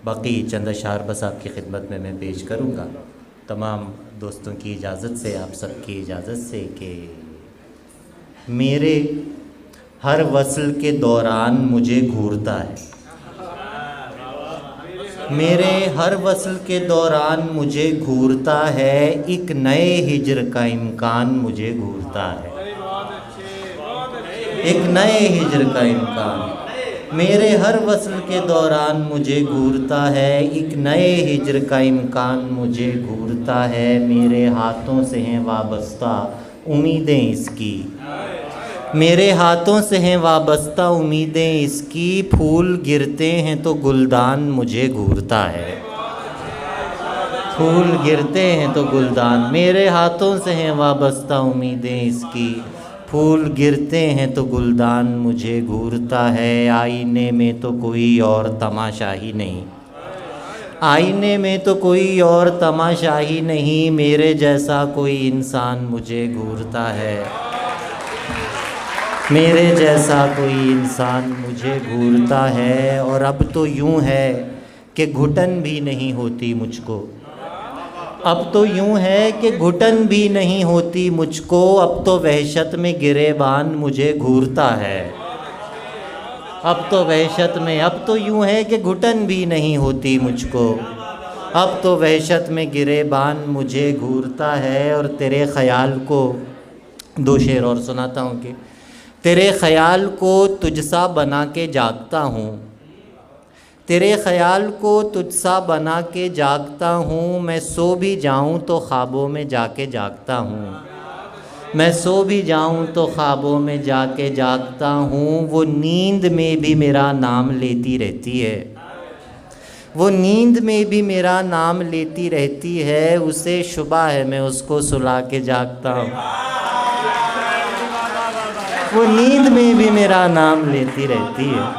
बाकी चंद अशार बस आपकी खिदमत में मैं पेश करूँगा तमाम दोस्तों की इजाज़त से, आप सबकी इजाज़त से, कि मेरे हर वस्ल के दौरान मुझे घूरता है, मेरे हर वस्ल के दौरान मुझे घूरता है, एक नए हिज्र का इम्कान मुझे घूरता है, एक नए हिज्र का इम्कान मेरे हर वस्ल के दौरान मुझे घूरता है, एक नए हिज्र का इम्कान मुझे घूरता है। मेरे हाथों से हैं वाबस्ता उम्मीदें इसकी, मेरे हाथों से हैं वाबस्ता उम्मीदें इसकी, फूल गिरते हैं तो गुलदान मुझे घूरता है, फूल गिरते हैं तो गुलदान, मेरे हाथों से हैं वाबस्ता उम्मीदें इसकी, फूल गिरते हैं तो गुलदान मुझे घूरता है। आईने में तो कोई और तमाशा ही नहीं, आईने में तो कोई और तमाशा ही नहीं, मेरे जैसा कोई इंसान मुझे घूरता है, मेरे जैसा कोई इंसान मुझे घूरता है। और अब तो यूँ है कि घुटन भी नहीं होती मुझको, अब तो यूँ है कि घुटन भी नहीं होती मुझको, अब तो वहशत में गिरेबान मुझे घूरता है, अब तो वहशत में, अब तो यूँ है कि घुटन भी नहीं होती मुझको, अब तो वहशत में गिरेबान मुझे घूरता है। और तेरे ख़याल को, दो शेर और सुनाता हूँ कि तेरे ख़याल को तुझसा बना के जागता हूँ, तेरे ख़याल को तुझसा बना के जागता हूँ, मैं सो भी जाऊँ तो ख्वाबों में जाके जागता हूँ, मैं सो भी जाऊँ तो ख्वाबों में जाके जागता हूँ। वो नींद में भी मेरा नाम लेती रहती है, वो नींद में भी मेरा नाम लेती रहती है, उसे शुबा है मैं उसको सुला के जागता हूँ, वो नींद में भी मेरा नाम लेती रहती है,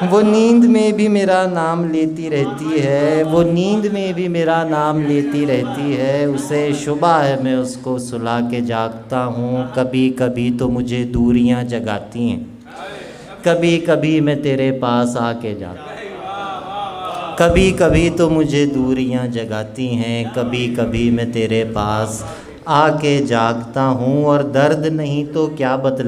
वो नींद में भी मेरा नाम लेती रहती है, वो नींद में भी मेरा नाम लेती रहती है, उसे शुबा है मैं उसको सुला के जागता हूँ। कभी कभी तो मुझे दूरियाँ जगाती हैं, कभी कभी मैं तेरे पास आके जाता, कभी कभी तो मुझे दूरियाँ जगाती हैं, कभी कभी मैं तेरे पास आके जागता हूँ। और दर्द नहीं तो क्या बतला